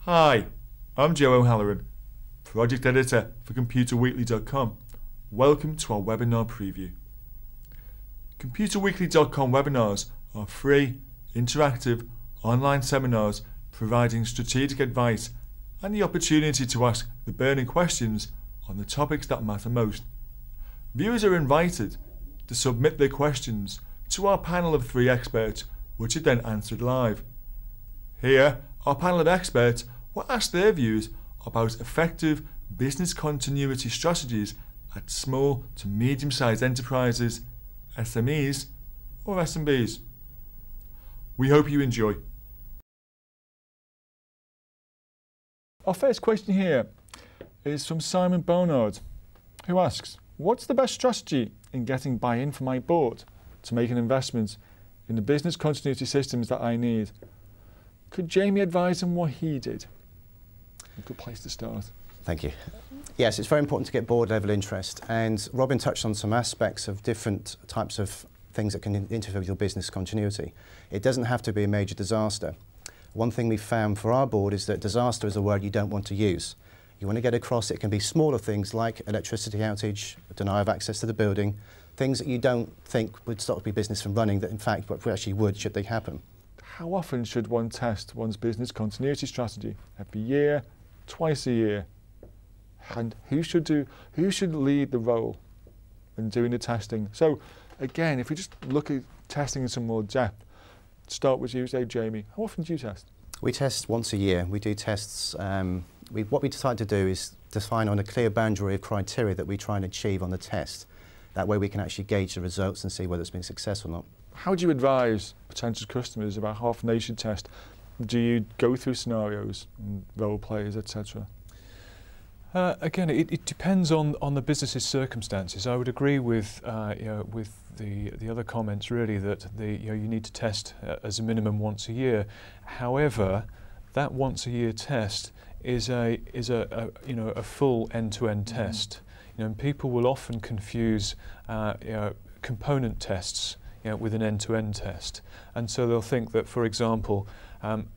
Hi, I'm Joe O'Halloran, Project Editor for ComputerWeekly.com. Welcome to our webinar preview. ComputerWeekly.com webinars are free, interactive, online seminars providing strategic advice and the opportunity to ask the burning questions on the topics that matter most. Viewers are invited to submit their questions to our panel of 3 experts, which are then answered live. Here, our panel of experts will ask their views about effective business continuity strategies at small to medium-sized enterprises, SMEs or SMBs. We hope you enjoy. Our first question here is from Simon Bonard, who asks, what's the best strategy in getting buy-in from my board to make an investment in the business continuity systems that I need? Could Jamie advise on what he did? A good place to start. Thank you. Yes, it's very important to get board level interest, and Robin touched on some aspects of different types of things that can interfere with your business continuity. It doesn't have to be a major disaster. One thing we found for our board is that disaster is a word you don't want to use. You want to get across it can be smaller things like electricity outage, denial of access to the building, things that you don't think would stop your business from running that in fact actually would should they happen. How often should one test one's business continuity strategy? Every year, twice a year? And who should lead the role in doing the testing? So again, if we just look at testing in some more depth, start with you, say, Jamie. How often do you test? We test once a year. We do tests. What we decide to do is define on a clear boundary of criteria that we try and achieve on the test. That way we can actually gauge the results and see whether it's been successful or not. How do you advise potential customers about how often they should test? Do you go through scenarios, and role plays, etc.? Again, it depends on the business's circumstances. I would agree with with the other comments really that you need to test as a minimum once a year. However, that once a year test is a full end-to-end test. And people will often confuse component tests with an end-to-end test, and so they'll think that, for example,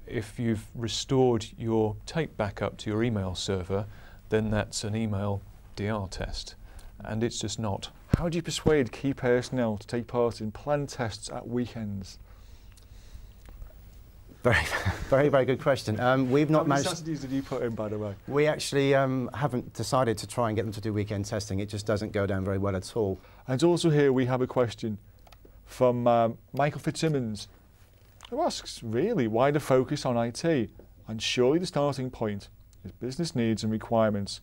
if you've restored your tape backup to your email server, then that's an email DR test, and it's just not. How do you persuade key personnel to take part in planned tests at weekends? Very good question. We've not managed. How many strategies did you put in, by the way? We actually haven't decided to try and get them to do weekend testing. It just doesn't go down very well at all. And also here we have a question from Michael Fitzsimmons, who asks, really, why the focus on IT? And surely the starting point is business needs and requirements.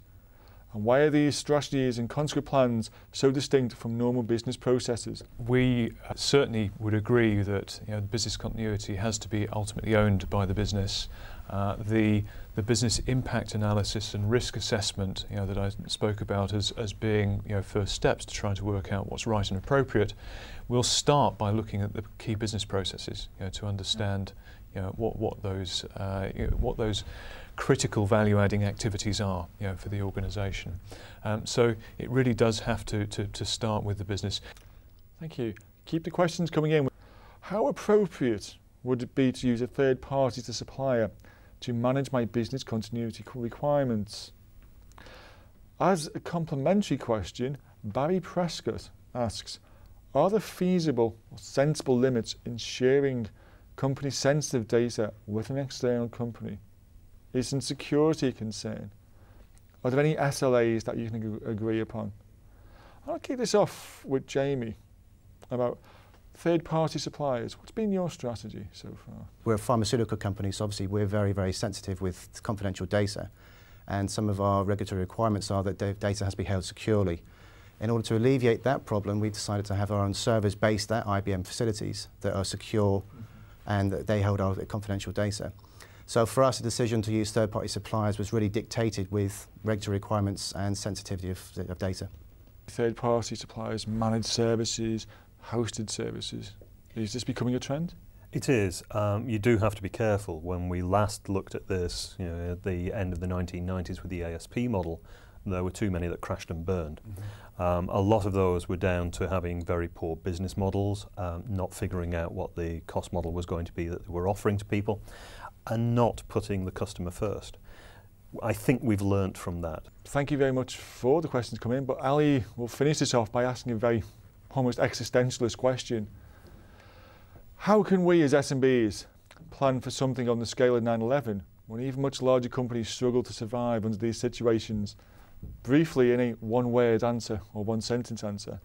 And why are these strategies and consequent plans so distinct from normal business processes? We certainly would agree that business continuity has to be ultimately owned by the business. The business impact analysis and risk assessment that I spoke about as being first steps to trying to work out what's right and appropriate, we'll start by looking at the key business processes to understand what those critical value-adding activities are for the organisation. So it really does have to start with the business. Thank you. Keep the questions coming in. How appropriate would it be to use a third party to supplier to manage my business continuity requirements? As a complementary question, Barry Prescott asks, are there feasible or sensible limits in sharing company sensitive data with an external company? Isn't security a concern? Are there any SLAs that you can agree upon? I'll kick this off with Jamie about third-party suppliers. What's been your strategy so far? We're a pharmaceutical company, so obviously we're very sensitive with confidential data, and some of our regulatory requirements are that data has to be held securely. In order to alleviate that problem, we decided to have our own servers based at IBM facilities that are secure and that they hold our confidential data. So for us, the decision to use third-party suppliers was really dictated with regulatory requirements and sensitivity of data. Third-party suppliers, managed services, hosted services. Is this becoming a trend? It is. You do have to be careful. When we last looked at this, at the end of the 1990s with the ASP model, there were too many that crashed and burned. A lot of those were down to having very poor business models, not figuring out what the cost model was going to be that they were offering to people. and not putting the customer first. I think we've learnt from that. Thank you very much for the questions coming in, but Ali will finish this off by asking a very almost existentialist question. How can we as SMBs plan for something on the scale of 9/11 when even much larger companies struggle to survive under these situations? Briefly, in a one-word answer or one-sentence answer,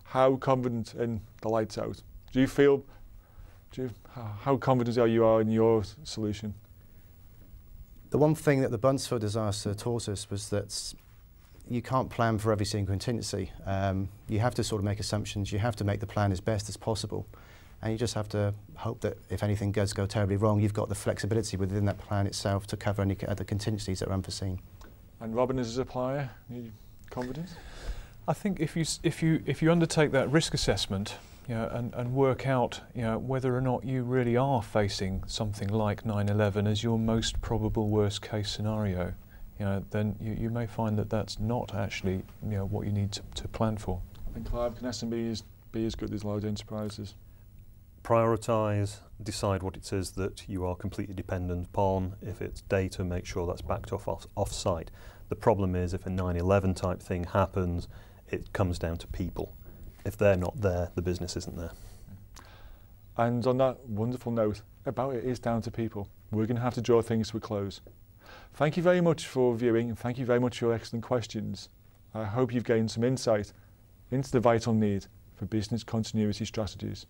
how confident in the lights out? How confident are you in your solution? The one thing that the Buncefield disaster taught us was that you can't plan for every single contingency. You have to sort of make assumptions. You have to make the plan as best as possible. And you just have to hope that if anything does go terribly wrong, you've got the flexibility within that plan itself to cover any other contingencies that are unforeseen. And Robin, as a supplier, are you confident? I think if you undertake that risk assessment, and work out, whether or not you really are facing something like 9/11 as your most probable worst case scenario, then you may find that that's not actually what you need to plan for. And Clive, can SMBs be as good as large enterprises? Prioritise, decide what it is that you are completely dependent upon. If it's data, make sure that's backed off-site. The problem is if a 9/11 type thing happens, it comes down to people. If they're not there, the business isn't there. And on that wonderful note, about it is down to people, we're going to have to draw things to a close. Thank you very much for viewing, and thank you very much for your excellent questions. I hope you've gained some insight into the vital need for business continuity strategies.